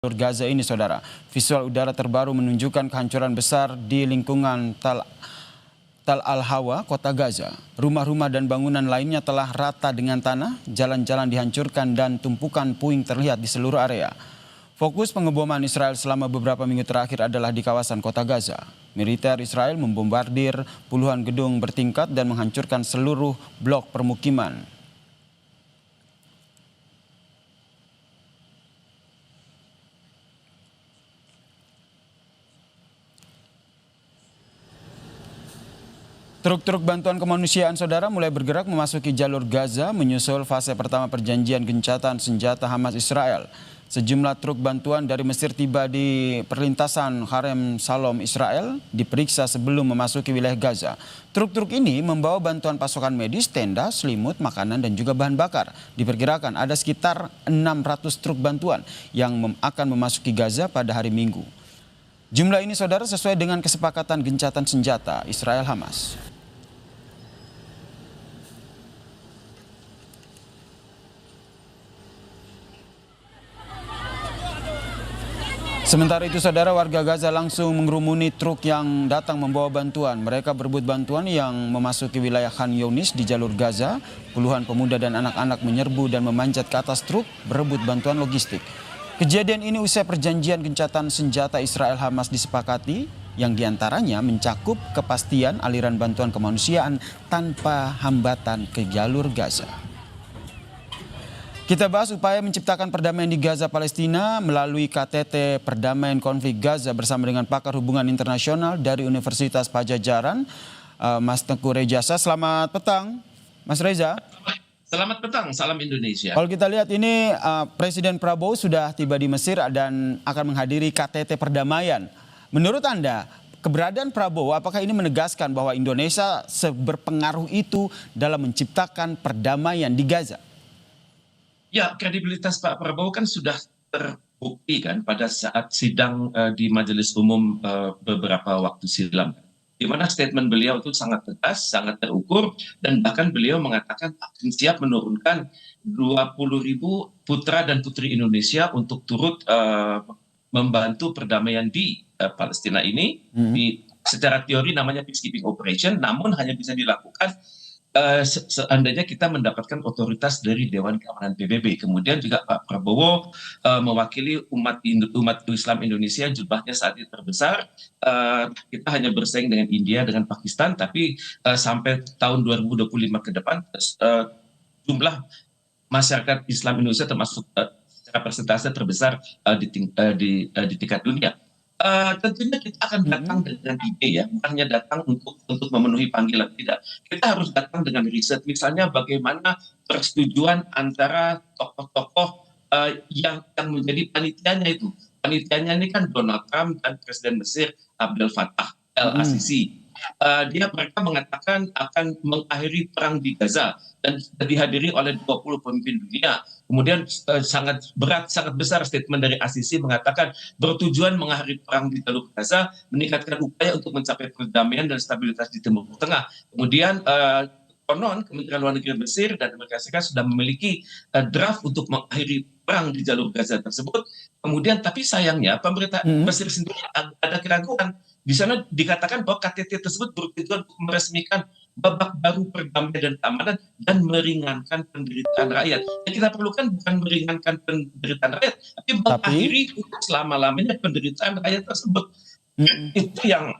Jalur Gaza ini, saudara. Visual udara terbaru menunjukkan kehancuran besar di lingkungan Tal Al-Hawa, kota Gaza. Rumah-rumah dan bangunan lainnya telah rata dengan tanah, jalan-jalan dihancurkan dan tumpukan puing terlihat di seluruh area. Fokus pengeboman Israel selama beberapa minggu terakhir adalah di kawasan kota Gaza. Militer Israel membombardir puluhan gedung bertingkat dan menghancurkan seluruh blok permukiman. Truk-truk bantuan kemanusiaan, saudara, mulai bergerak memasuki jalur Gaza menyusul fase pertama perjanjian gencatan senjata Hamas Israel. Sejumlah truk bantuan dari Mesir tiba di perlintasan Harem Shalom Israel diperiksa sebelum memasuki wilayah Gaza. Truk-truk ini membawa bantuan pasokan medis, tenda, selimut, makanan dan juga bahan bakar. Diperkirakan ada sekitar 600 truk bantuan yang akan memasuki Gaza pada hari Minggu. Jumlah ini, saudara, sesuai dengan kesepakatan gencatan senjata Israel-Hamas. Sementara itu, saudara, warga Gaza langsung mengerumuni truk yang datang membawa bantuan. Mereka berebut bantuan yang memasuki wilayah Khan Younis di jalur Gaza. Puluhan pemuda dan anak-anak menyerbu dan memanjat ke atas truk berebut bantuan logistik. Kejadian ini usai perjanjian gencatan senjata Israel-Hamas disepakati, yang diantaranya mencakup kepastian aliran bantuan kemanusiaan tanpa hambatan ke jalur Gaza. Kita bahas upaya menciptakan perdamaian di Gaza Palestina melalui KTT Perdamaian Konflik Gaza bersama dengan pakar hubungan internasional dari Universitas Padjadjaran, Mas Tengku Rejasa. Selamat petang, Mas Reza. Selamat petang, salam Indonesia. Kalau kita lihat ini Presiden Prabowo sudah tiba di Mesir dan akan menghadiri KTT Perdamaian. Menurut Anda, keberadaan Prabowo apakah ini menegaskan bahwa Indonesia seberpengaruh itu dalam menciptakan perdamaian di Gaza? Ya, kredibilitas Pak Prabowo kan sudah terbukti kan pada saat sidang di Majelis Umum beberapa waktu silam. Di mana statement beliau itu sangat tegas, sangat terukur, dan bahkan beliau mengatakan akan siap menurunkan 20.000 putra dan putri Indonesia untuk turut membantu perdamaian di Palestina ini. Secara teori namanya peacekeeping operation, namun hanya bisa dilakukan seandainya kita mendapatkan otoritas dari Dewan Keamanan PBB. Kemudian juga Pak Prabowo mewakili umat Islam Indonesia, jumlahnya saat ini terbesar. Kita hanya bersaing dengan India, dengan Pakistan, tapi sampai tahun 2025 ke depan jumlah masyarakat Islam Indonesia termasuk secara persentase terbesar di tingkat dunia. Tentunya kita akan datang dengan ide, ya, bukan hanya datang untuk memenuhi panggilan, tidak. Kita harus datang dengan riset, misalnya bagaimana persetujuan antara tokoh-tokoh yang menjadi panitianya itu. Panitianya ini kan Donald Trump dan Presiden Mesir Abdel Fattah El-Sisi. Mereka mengatakan akan mengakhiri perang di Gaza dan dihadiri oleh 20 pemimpin dunia. Kemudian sangat berat, sangat besar statement dari Al-Sisi mengatakan bertujuan mengakhiri perang di jalur Gaza, meningkatkan upaya untuk mencapai perdamaian dan stabilitas di Timur Tengah. Kemudian konon Kementerian Luar Negeri Mesir dan Amerika Serikat sudah memiliki draft untuk mengakhiri perang di jalur Gaza tersebut. Kemudian tapi sayangnya pemerintah Mesir sendiri ada keraguan. Di sana dikatakan bahwa KTT tersebut bertujuan untuk meresmikan babak baru perdamaian dan keamanan dan meringankan penderitaan rakyat. Yang kita perlukan bukan meringankan penderitaan rakyat, tapi mengakhiri untuk selama-lamanya penderitaan rakyat tersebut. Itu yang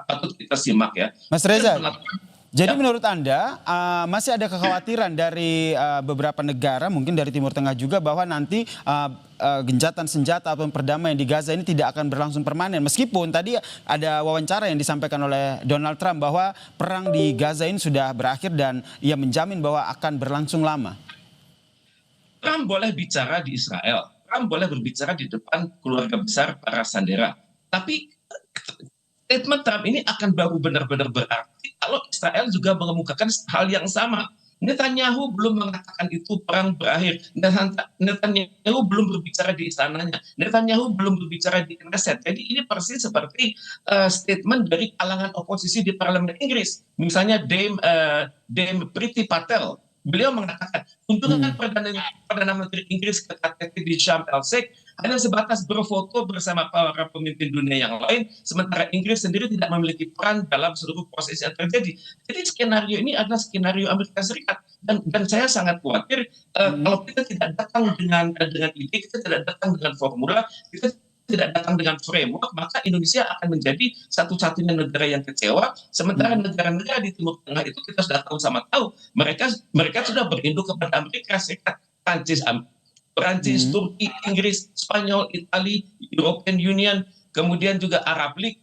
patut kita simak, ya. Mas Reza, jadi menurut Anda masih ada kekhawatiran dari beberapa negara, mungkin dari Timur Tengah juga, bahwa nanti gencatan senjata atau perdamaian di Gaza ini tidak akan berlangsung permanen. Meskipun tadi ada wawancara yang disampaikan oleh Donald Trump bahwa perang di Gaza ini sudah berakhir dan ia menjamin bahwa akan berlangsung lama. Trump boleh bicara di Israel, Trump boleh berbicara di depan keluarga besar para sandera. Tapi statement Trump ini akan baru benar-benar berarti kalau Israel juga mengemukakan hal yang sama. Netanyahu belum mengatakan itu perang berakhir. Netanyahu belum berbicara di istananya. Netanyahu belum berbicara di Knesset. Jadi ini persis seperti statement dari kalangan oposisi di parlemen Inggris. Misalnya Dame Priti Patel beliau mengatakan kunjungan Perdana Menteri Inggris ke KTT di Sharm el Sheikh hanya sebatas berfoto bersama para pemimpin dunia yang lain, sementara Inggris sendiri tidak memiliki peran dalam seluruh proses yang terjadi. Jadi skenario ini adalah skenario Amerika Serikat, dan saya sangat khawatir kalau kita tidak datang dengan ide, kita tidak datang dengan formula, kita tidak datang dengan framework, maka Indonesia akan menjadi satu-satunya negara yang kecewa. Sementara negara-negara di Timur Tengah itu kita sudah tahu, mereka sudah berinduk kepada Amerika Serikat, Prancis, Turki, Inggris, Spanyol, Italia, European Union, kemudian juga Arab League,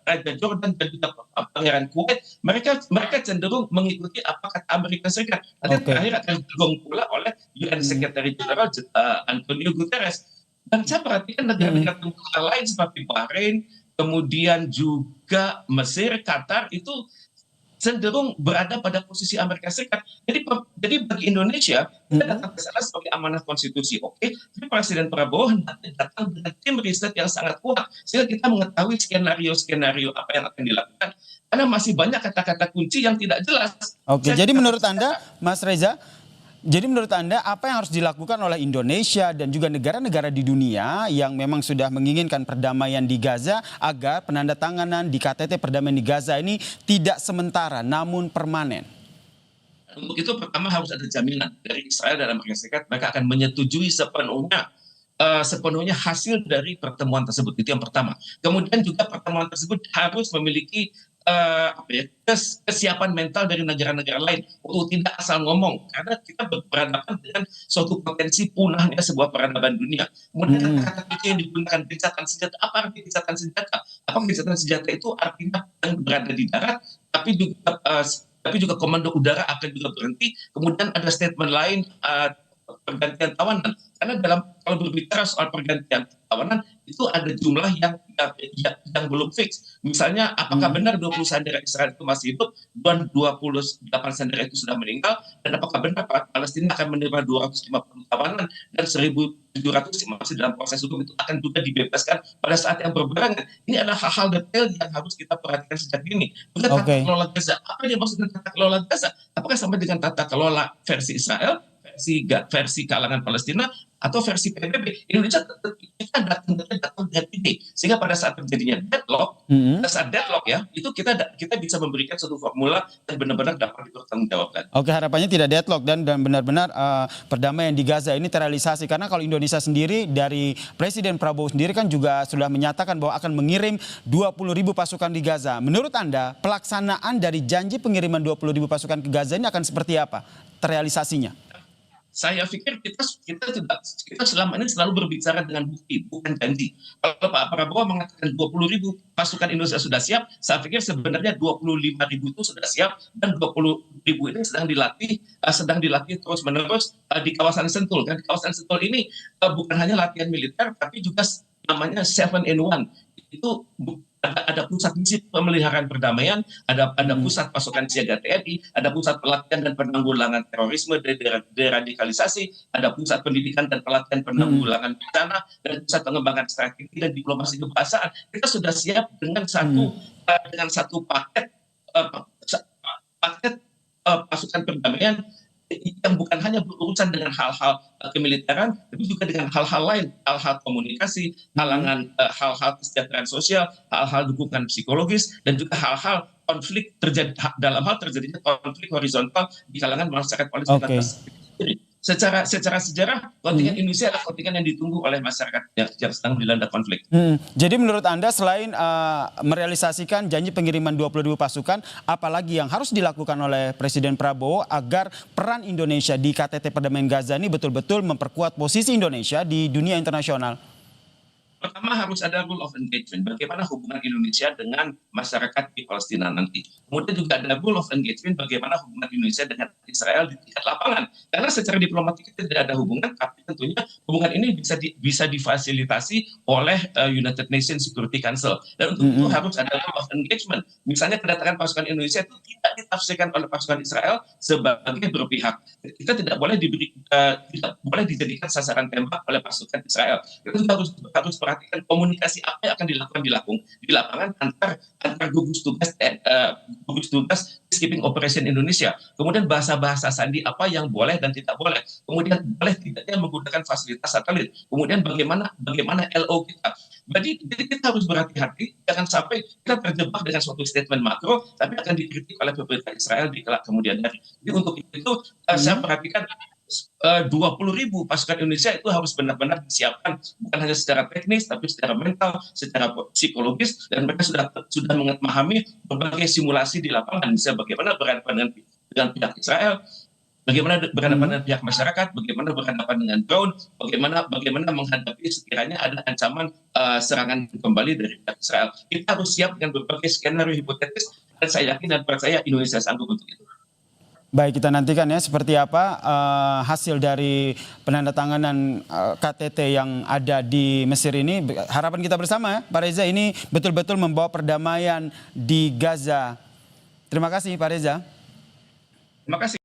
Raja Jordan dan juga Pangeran Kuwait. Mereka cenderung mengikuti apa kata Amerika Serikat. Nanti terakhir akan didukung pula oleh UN Secretary General Antonio Guterres. Dan saya perhatikan negara-negara Timur Tengah lain seperti Bahrain, kemudian juga Mesir, Qatar itu cenderung berada pada posisi Amerika Serikat. Jadi bagi Indonesia, kita datang ke sana sebagai amanah konstitusi, oke. Tapi Presiden Prabowo datang dengan tim riset yang sangat kuat, sehingga kita mengetahui skenario-skenario apa yang akan dilakukan. Karena masih banyak kata-kata kunci yang tidak jelas. Oke, jadi menurut Anda, Mas Reza, jadi menurut Anda apa yang harus dilakukan oleh Indonesia dan juga negara-negara di dunia yang memang sudah menginginkan perdamaian di Gaza agar penandatanganan di KTT perdamaian di Gaza ini tidak sementara namun permanen? Untuk itu pertama harus ada jaminan dari Israel dan Amerika Serikat, mereka akan menyetujui sepenuhnya hasil dari pertemuan tersebut. Itu yang pertama. Kemudian juga pertemuan tersebut harus memiliki kesiapan mental dari negara-negara lain untuk tidak asal ngomong, karena kita berhadapan dengan suatu potensi punahnya sebuah peradaban dunia. Kemudian kata-kata yang digunakan gencatan senjata, apa arti gencatan senjata? Apa gencatan senjata itu artinya yang berada di darat, tapi juga komando udara akan juga berhenti. Kemudian ada statement lain, pergantian tawanan, karena kalau berbicara soal pergantian tawanan itu ada jumlah yang belum fix. Misalnya apakah benar 20 sandera Israel itu masih hidup dan 28 sandera itu sudah meninggal, dan apakah benar Palestina akan menerima 250 tawanan dan 1.700 masih dalam proses hukum itu akan juga dibebaskan pada saat yang berbarengan. Ini adalah hal-hal detail yang harus kita perhatikan sejak dini. Juga tata kelola Gaza, apa yang dimaksud dengan tata kelola Gaza? Apakah sama dengan tata kelola versi Israel, versi kalangan Palestina, atau versi PBB? Indonesia kita datang dengan ide, sehingga pada saat terjadinya deadlock, itu kita bisa memberikan suatu formula yang benar-benar dapat dipertanggungjawabkan. Oke, harapannya tidak deadlock dan benar-benar perdamaian di Gaza ini terrealisasi, karena kalau Indonesia sendiri dari Presiden Prabowo sendiri kan juga sudah menyatakan bahwa akan mengirim 20.000 pasukan di Gaza. Menurut Anda pelaksanaan dari janji pengiriman 20.000 pasukan ke Gaza ini akan seperti apa terrealisasinya? Saya pikir kita selama ini selalu berbicara dengan bukti, bukan janji. Kalau Pak Prabowo mengatakan 20.000 pasukan Indonesia sudah siap, saya pikir sebenarnya 25.000 itu sudah siap, dan 20.000 ini sedang dilatih terus-menerus di kawasan Sentul. Dan di kawasan Sentul ini bukan hanya latihan militer, tapi juga namanya 7-in-1. Itu ada pusat misi pemeliharaan perdamaian, ada pusat pasukan siaga TNI, ada pusat pelatihan dan penanggulangan terorisme, deradikalisasi, ada pusat pendidikan dan pelatihan penanggulangan bencana, dan pusat pengembangan strategi dan diplomasi kebahasaan. Kita sudah siap dengan satu paket pasukan perdamaian yang bukan hanya berurusan dengan hal-hal kemiliteran, tapi juga dengan hal-hal lain, hal-hal komunikasi, hal-hal kesejahteraan sosial, hal-hal dukungan psikologis, dan juga hal-hal konflik terjadinya konflik horizontal di kalangan masyarakat Palestina. Secara sejarah, kontingen Indonesia adalah kontingen yang ditunggu oleh masyarakat yang sedang dilanda konflik. Jadi menurut Anda selain merealisasikan janji pengiriman 20.000 pasukan, apalagi yang harus dilakukan oleh Presiden Prabowo agar peran Indonesia di KTT perdamaian Gaza ini betul-betul memperkuat posisi Indonesia di dunia internasional? Pertama harus ada rule of engagement, bagaimana hubungan Indonesia dengan masyarakat di Palestina nanti. Kemudian juga ada rule of engagement, bagaimana hubungan Indonesia dengan Israel di tingkat lapangan. Karena secara diplomatik tidak ada hubungan, tapi tentunya hubungan ini bisa difasilitasi oleh United Nations Security Council. Dan untuk itu harus ada rule of engagement. Misalnya kedatangan pasukan Indonesia itu tidak ditafsirkan oleh pasukan Israel sebagai berpihak. Kita tidak boleh dijadikan sasaran tembak oleh pasukan Israel. Kita juga harus perhatikan memperhatikan komunikasi apa yang akan dilakukan di lapangan antar gugus tugas peacekeeping operation Indonesia. Kemudian bahasa-bahasa sandi apa yang boleh dan tidak boleh. Kemudian boleh tidaknya menggunakan fasilitas satelit. Kemudian bagaimana LO kita. Jadi kita harus berhati-hati, jangan sampai kita terjebak dengan suatu statement makro, tapi akan dikritik oleh pemerintah Israel di kelak kemudian hari. Jadi untuk itu saya perhatikan 20.000 pasukan Indonesia itu harus benar-benar disiapkan, bukan hanya secara teknis, tapi secara mental, secara psikologis, dan mereka sudah memahami berbagai simulasi di lapangan, misalnya bagaimana berhadapan dengan pihak Israel, bagaimana berhadapan dengan pihak masyarakat, bagaimana berhadapan dengan drone, bagaimana menghadapi sekiranya ada ancaman serangan kembali dari pihak Israel. Kita harus siap dengan berbagai skenario hipotetis, dan saya yakin dan percaya Indonesia sanggup untuk itu. Baik, kita nantikan ya seperti apa hasil dari penandatanganan KTT yang ada di Mesir ini. Harapan kita bersama ya, Pak Reza, ini betul-betul membawa perdamaian di Gaza. Terima kasih Pak Reza. Terima kasih.